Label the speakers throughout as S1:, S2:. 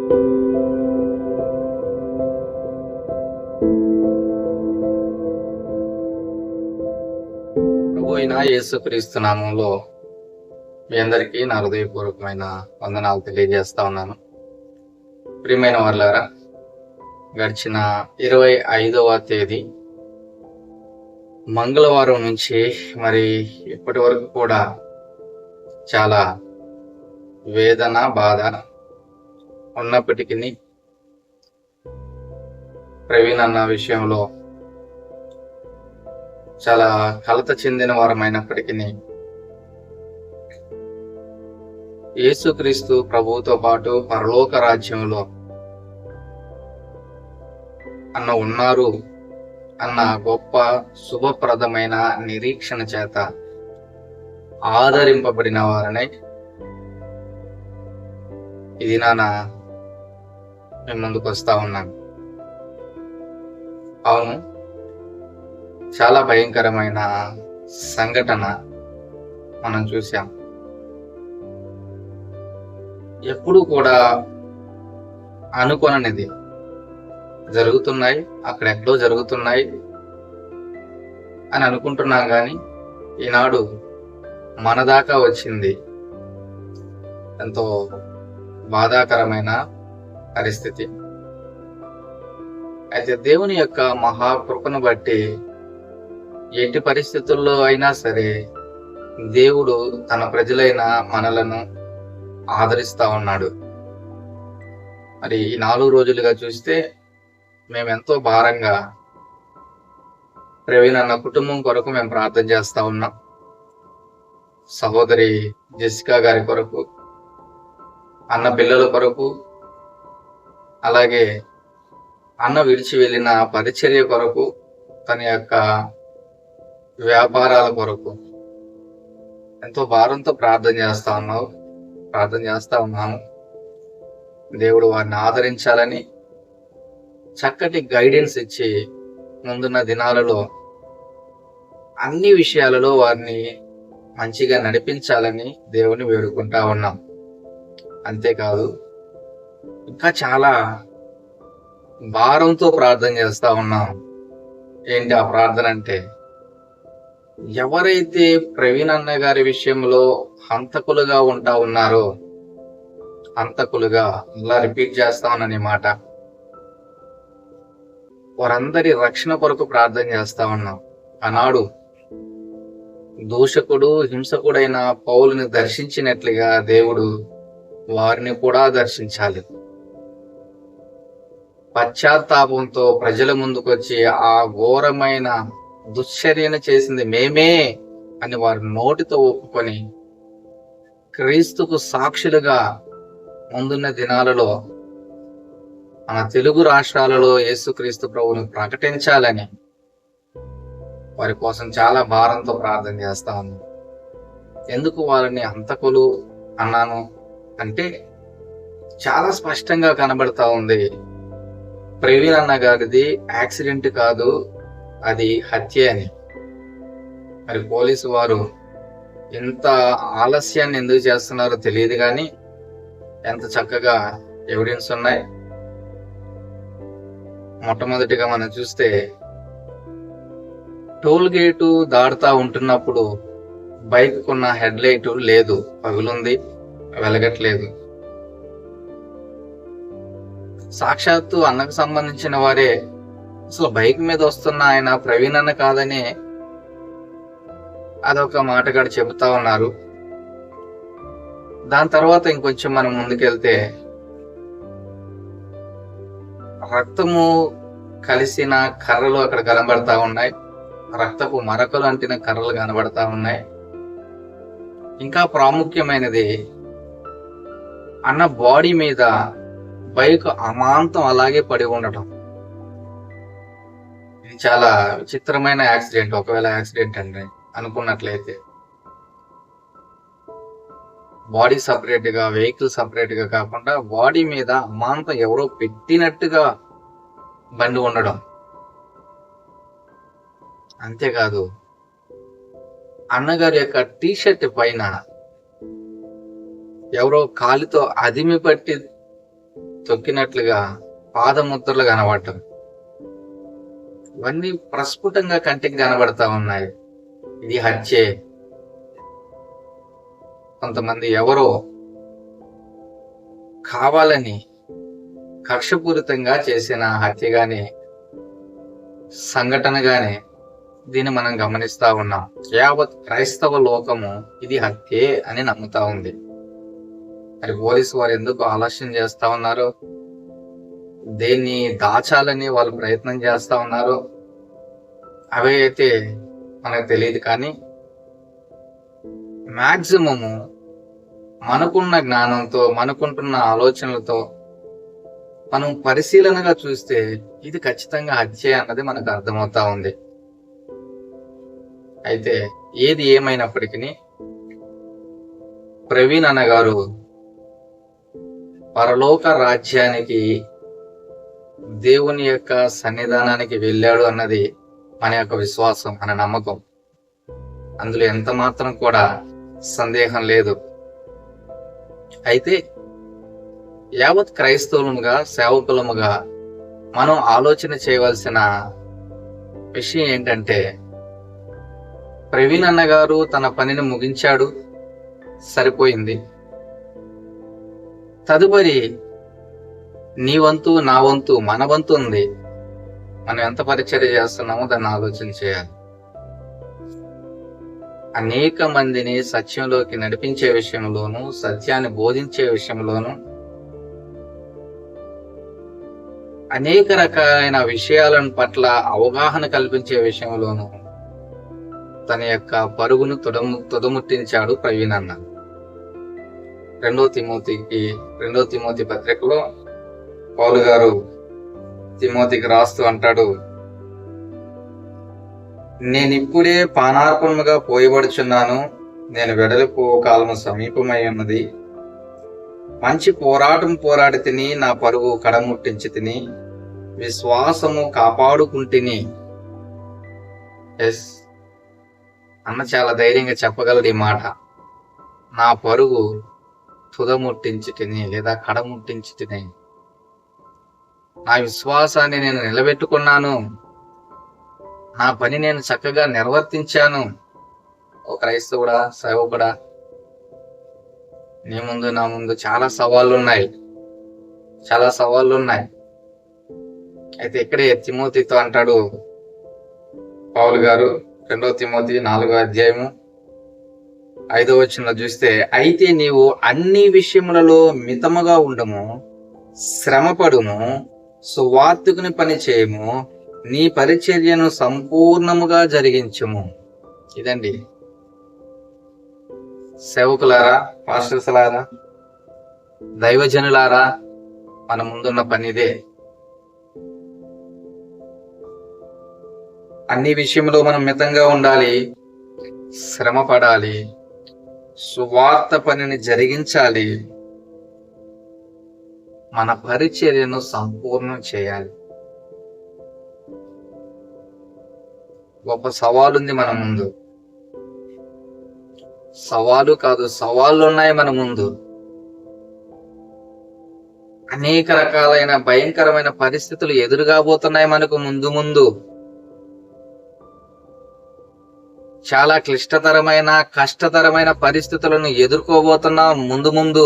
S1: ప్రభు అయిన యేసుక్రీస్తు నామంలో మీ అందరికీ నా హృదయపూర్వకమైన వందనాలు తెలియజేస్తా ఉన్నాను. ప్రియమైన వారులారా, గడిచిన 25వ తేదీ మంగళవారం నుంచి మరి ఇప్పటి వరకు కూడా చాలా వేదన, బాధ ఉన్నప్పటికీ ప్రవీణ్ అన్న విషయంలో చాలా కలత చెందిన వారమైనప్పటికీ యేసుక్రీస్తు ప్రభువుతో పాటు పరలోక రాజ్యంలో అన్న ఉన్నారు అన్న గొప్ప శుభప్రదమైన నిరీక్షణ చేత ఆదరింపబడిన వారనే ఇది మేము ముందుకు వస్తా ఉన్నాను. అవును, చాలా భయంకరమైన సంఘటన మనం చూసాం. ఎప్పుడు కూడా అనుకోననిది జరుగుతున్నాయి, అక్కడెక్కడో జరుగుతున్నాయి అని అనుకుంటున్నాం, కానీ ఈనాడు మన దాకా వచ్చింది ఎంతో బాధాకరమైన పరిస్థితి. అయితే దేవుని యొక్క మహాకృపను బట్టి ఎట్టి పరిస్థితుల్లో అయినా సరే దేవుడు తన ప్రజలైన మనలను ఆదరిస్తా ఉన్నాడు. మరి ఈ 4 రోజులుగా చూస్తే మేము ఎంతో భారంగా ప్రవీణ్ అన్న కుటుంబం కొరకు మేము ప్రార్థన చేస్తా ఉన్నాం. సహోదరి జెసికా గారి కొరకు, అన్న పిల్లల కొరకు, అలాగే అన్న విడిచి వెళ్ళిన పరిచర్య కొరకు, తన యొక్క వ్యాపారాల కొరకు ఎంతో భారంతో ప్రార్థన చేస్తా ఉన్నాము. దేవుడు వారిని ఆదరించాలని, చక్కటి గైడెన్స్ ఇచ్చి ముందున్న దినాలలో అన్ని విషయాలలో వారిని మంచిగా నడిపించాలని దేవుని వేడుకుంటా ఉన్నాం. అంతేకాదు, ఇంకా చాలా భారంతో ప్రార్థన చేస్తా ఉన్నాం. ఏంటి ఆ ప్రార్థన అంటే, ఎవరైతే ప్రవీణ్ అన్న గారి విషయంలో హంతకులుగా ఉంటా ఉన్నారో, హంతకులుగా ఇలా రిపీట్ చేస్తా ఉన్నాను మాట, వారందరి రక్షణ కొరకు ప్రార్థన చేస్తా ఉన్నాం. ఆనాడు దూషకుడు, హింసకుడైన పౌలుని దర్శించినట్లుగా దేవుడు వారిని కూడా దర్శించాలి. పశ్చాత్తాపంతో ప్రజల ముందుకొచ్చి ఆ ఘోరమైన దుశ్చర్యను చేసింది మేమే అని వారి నోటితో ఒప్పుకొని క్రీస్తుకు సాక్షులుగా ముందున్న దినాలలో మన తెలుగు రాష్ట్రాలలో యేసుక్రీస్తు ప్రభువును ప్రకటించాలని వారి కోసం చాలా భారంతో ప్రార్థన చేస్తా ఉన్నాను. ఎందుకు వారిని హంతకులు అన్నాను అంటే, చాలా స్పష్టంగా కనబడతా ఉంది, ప్రవీణ్ అన్న గారిది యాక్సిడెంట్ కాదు, అది హత్య అని. మరి పోలీసు వారు ఎంత ఆలస్యాన్ని ఎందుకు చేస్తున్నారో తెలియదు, కానీ ఎంత చక్కగా ఎవిడెన్స్ ఉన్నాయి. మొట్టమొదటిగా మనం చూస్తే, టోల్ గేటు దాడుతా ఉంటున్నప్పుడు బైక్ కొన్న హెడ్ లైట్ లేదు, పగులుంది, వెలగట్లేదు. సాక్షాత్తు అన్నకు సంబంధించిన వారే అసలు బైక్ మీద వస్తున్న ఆయన ప్రవీణ్ అన్న కాదని అదొక మాటగాడు చెబుతా ఉన్నారు. దాని తర్వాత ఇంకొంచెం మనం ముందుకెళ్తే, రక్తము కలిసిన కర్రలు అక్కడ కనబడతా ఉన్నాయి, రక్తపు మరకలు అంటిన కర్రలు కనబడతా ఉన్నాయి. ఇంకా ప్రాముఖ్యమైనది, అన్న బాడీ మీద బైక్ అమాంతం అలాగే పడి ఉండటం. ఇది చాలా విచిత్రమైన యాక్సిడెంట్. ఒకవేళ యాక్సిడెంట్ అంటే అనుకున్నట్లయితే బాడీ సపరేట్ గా, వెహికల్ సపరేట్ గా కాకుండా బాడీ మీద అమాంతం ఎవరో పెట్టినట్టుగా బండి ఉండడం. అంతేకాదు, అన్నగారి యొక్క టీషర్ట్ పైన ఎవరో కాలితో అదిమి పట్టి తొక్కినట్లుగా పాదముద్రలు కనబడటం, ఇవన్నీ ప్రస్ఫుటంగా కంటికి కనబడతా ఉన్నాయి. ఇది హత్యే. కొంతమంది ఎవరో కావాలని కక్షపూరితంగా చేసిన హత్యగానే, సంఘటనగానే దీన్ని మనం గమనిస్తా ఉన్నాం. యావత్ క్రైస్తవ లోకము ఇది హత్యే అని నమ్ముతా ఉంది. మరి పోలీసు వారు ఎందుకు ఆలస్యం చేస్తా ఉన్నారు? దేన్ని దాచాలని వాళ్ళు ప్రయత్నం చేస్తా ఉన్నారు. అవే అయితే మనకు తెలియదు. కానీ మాక్సిమము మనకున్న జ్ఞానంతో, మనకుంటున్న ఆలోచనలతో మనం పరిశీలనగా చూస్తే ఇది ఖచ్చితంగా హత్య అన్నది మనకు అర్థమవుతా ఉంది. అయితే ఏది ఏమైనప్పటికీ ప్రవీణ్ అన్నగారు పరలోక రాజ్యానికి, దేవుని యొక్క సన్నిధానానికి వెళ్ళాడు అన్నది మన యొక్క విశ్వాసం, మన నమ్మకం. అందులో ఎంత మాత్రం కూడా సందేహం లేదు. అయితే యావత్ క్రైస్తవులుగా, సేవకులముగా మనం ఆలోచన చేయవలసిన విషయం ఏంటంటే, ప్రవీణ్ అన్నగారు తన పనిని ముగించాడు, సరిపోయింది. తదుపరి నీ వంతు, నా వంతు, మన వంతు ఉంది. మనం ఎంత పరిచర్య చేస్తున్నామో దాన్ని ఆలోచన చేయాలి. అనేక మందిని సత్యంలోకి నడిపించే విషయంలోనూ, సత్యాన్ని బోధించే విషయంలోనూ, అనేక రకాలైన విషయాలను పట్ల అవగాహన కల్పించే విషయంలోనూ తన యొక్క పరుగును తుదముట్టించాడు ప్రవీణ్ అన్న. 2 తిమోతి పత్రికలో పౌలు గారు తిమోతికి రాస్తూ అంటాడు, నేనిప్పుడే పానార్పణముగా పోయబడుచున్నాను, నేను వెడలిపో కాలము సమీపమై ఉన్నది. మంచి పోరాటం పోరాడి తిని, నా పరుగు కడముట్టించి తిని, విశ్వాసము కాపాడుకుంటుని. ఎస్ అన్న చాలా ధైర్యంగా చెప్పగలడు ఈ మాట. నా పరుగు తుదముట్టించి తిని లేదా కడముట్టించి తిని, నా విశ్వాసాన్ని నేను నిలబెట్టుకున్నాను, నా పని నేను చక్కగా నిర్వర్తించాను. ఓ క్రైస్తవుడా, సేవకుడా, నీ ముందు నా ముందు చాలా సవాళ్ళు ఉన్నాయి. అయితే ఇక్కడే తిమోతితో అంటాడు పౌలు గారు, 2 తిమోతి 4వ అధ్యాయము 5వ వచనంలో చూస్తే, అయితే నీవు అన్ని విషయములలో మితముగా ఉండము, శ్రమపడుము, సువార్తకుని పని చేయము, నీ పరిచర్యను సంపూర్ణముగా జరిగించుము. ఇదండి సేవకులారా, పాస్టర్స్లారా, దైవజనులారా, మన ముందున్న పనిదే. అన్ని విషయంలో మనం మితంగా ఉండాలి, శ్రమ పడాలి, సువార్త పనిని జరిగించాలి, మన పరిచర్యను సంపూర్ణం చేయాలి. గొప్ప సవాలుంది మన ముందు. సవాలు కాదు, సవాళ్ళు ఉన్నాయి మన ముందు. అనేక రకాలైన భయంకరమైన పరిస్థితులు ఎదురుగాబోతున్నాయి మనకు ముందు. చాలా క్లిష్టతరమైన, కష్టతరమైన పరిస్థితులను ఎదుర్కోబోతున్నాం ముందు.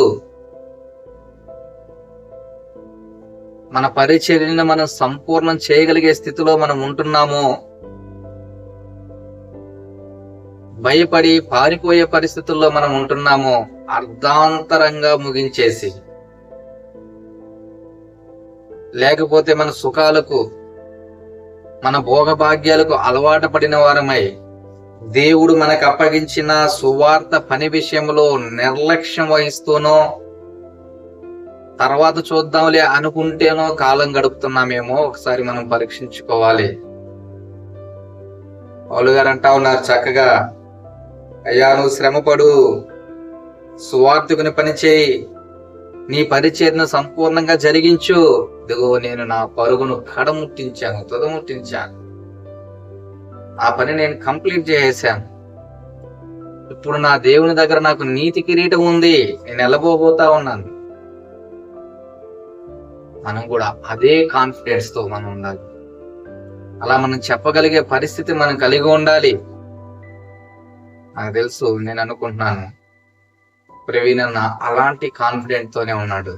S1: మన పరిచర్యను మనం సంపూర్ణం చేయగలిగే స్థితిలో మనం ఉంటున్నాము. భయపడి పారిపోయే పరిస్థితుల్లో మనం ఉంటున్నాము. అర్ధాంతరంగా ముగించేసి, లేకపోతే మన సుఖాలకు, మన భోగభాగ్యాలకు అలవాటు పడిన వారమై దేవుడు మనకు అప్పగించిన సువార్త పని విషయంలో నిర్లక్ష్యం వహిస్తూనో, తర్వాత చూద్దాంలే అనుకుంటేనో కాలం గడుపుతున్నామేమో ఒకసారి మనం పరీక్షించుకోవాలి. పౌలు గారు అంటా ఉన్నారు చక్కగా, అయ్యా నువ్వు శ్రమపడు, సువార్తకుని పని చేయి, నీ పరిచర్యను సంపూర్ణంగా జరిగించు. ఇదిగో నేను నా పరుగును కడముట్టించాను, తుదముట్టించాను, ఆ పని నేను కంప్లీట్ చేసేసాను. ఇప్పుడు నా దేవుని దగ్గర నాకు నీతి కిరీటం ఉంది, నేను వెళ్ళబోతా ఉన్నాను. మనం కూడా అదే కాన్ఫిడెన్స్ తో మనం ఉండాలి. అలా మనం చెప్పగలిగే పరిస్థితి మనం కలిగి ఉండాలి. నాకు తెలుసు, నేను అనుకుంటున్నాను ప్రవీణ్ అన్న అలాంటి కాన్ఫిడెంట్ తోనే ఉన్నాడు.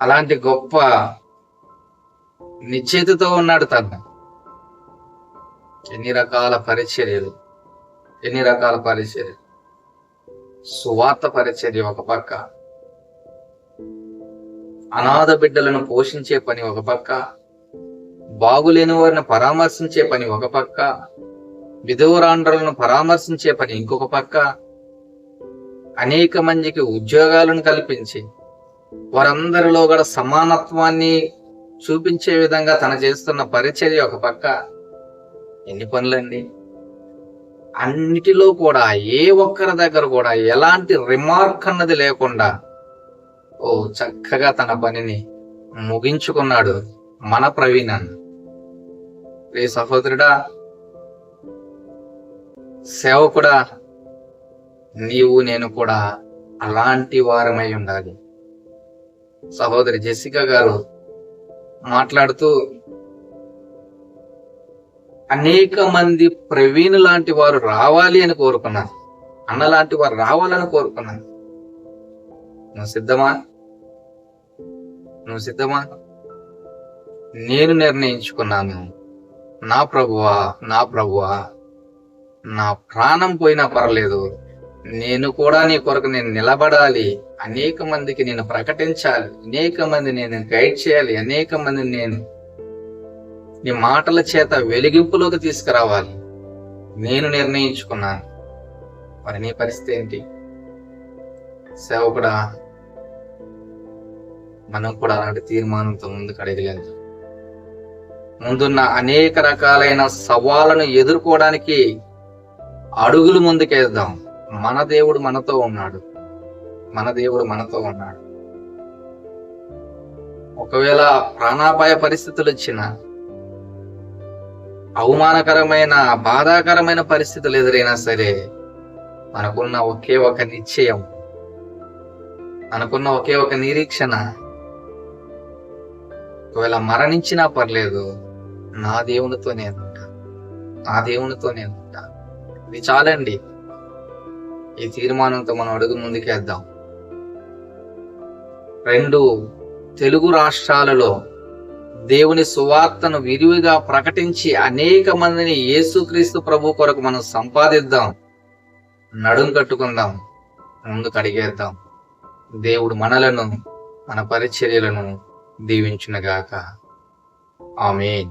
S1: అలాంటి గొప్ప నిశ్చయితతో ఉన్నాడు తను. ఎన్ని రకాల పరిచర్యలు. సువార్త పరిచర్య ఒక పక్క, అనాథ బిడ్డలను పోషించే పని ఒక పక్క, బాగులేని వారిని పరామర్శించే పని ఒక పక్క, విధవరాండ్రులను పరామర్శించే పని ఇంకొక పక్క, అనేక మందికి ఉద్యోగాలను కల్పించి వారందరిలో కూడా సమానత్వాన్ని చూపించే విధంగా తన చేస్తున్న పరిచర్య ఒక పక్క. ఎన్ని పనులండి! అన్నిటిలో కూడా ఏ ఒక్కరి దగ్గర కూడా ఎలాంటి రిమార్క్ అన్నది లేకుండా చక్కగా తన పనిని ముగించుకున్నాడు మన ప్రవీణ్ అన్న. ప్రియ సహోదరుడా, సేవకుడా, నీవు నేను కూడా అలాంటి వారమై ఉండాలి. సహోదరి జెసికా గారు మాట్లాడుతూ అనేక మంది ప్రవీణ్ లాంటి వారు రావాలి అని కోరుకున్నాను, అన్న లాంటి వారు రావాలని కోరుకున్నాను. నువ్వు సిద్ధమా? నేను నిర్ణయించుకున్నాను, నా ప్రభువా నా ప్రాణం పోయినా పర్లేదు, నేను కూడా నీ కొరకు నేను నిలబడాలి, అనేక మందికి నేను ప్రకటించాలి, అనేక మంది నేను గైడ్ చేయాలి, అనేక మందిని నేను నీ మాటల చేత వెలిగింపులోకి తీసుకురావాలి. నేను నిర్ణయించుకున్నాను. మరి నీ పరిస్థితి ఏంటి? సేవకుడా, మనం కూడా అలాంటి తీర్మానంతో ముందుకు అడగలేదు. ముందున్న అనేక రకాలైన సవాళ్ళను ఎదుర్కోవడానికి అడుగులు ముందుకేద్దాం. మన దేవుడు మనతో ఉన్నాడు. ఒకవేళ ప్రాణాపాయ పరిస్థితులు వచ్చినా, అవమానకరమైన బాధాకరమైన పరిస్థితులు ఎదురైనా సరే, మనకున్న ఒకే ఒక నిశ్చయం, మనకున్న ఒకే ఒక నిరీక్షణ, ఒకవేళ మరణించినా పర్లేదు, నా దేవునితోనే ఉంటా. ఇది చాలండి. ఈ తీర్మానంతో మనం అడుగు ముందుకేద్దాం. 2 తెలుగు రాష్ట్రాలలో దేవుని సువార్తను విరివిగా ప్రకటించి అనేక మందిని యేసుక్రీస్తు ప్రభు కొరకు మనం సంపాదిద్దాం. నడుం కట్టుకుందాం, ముందుకు అడిగేద్దాం. దేవుడు మనలను, మన పరిచర్యలను దీవించునుగాక. ఆమేన్.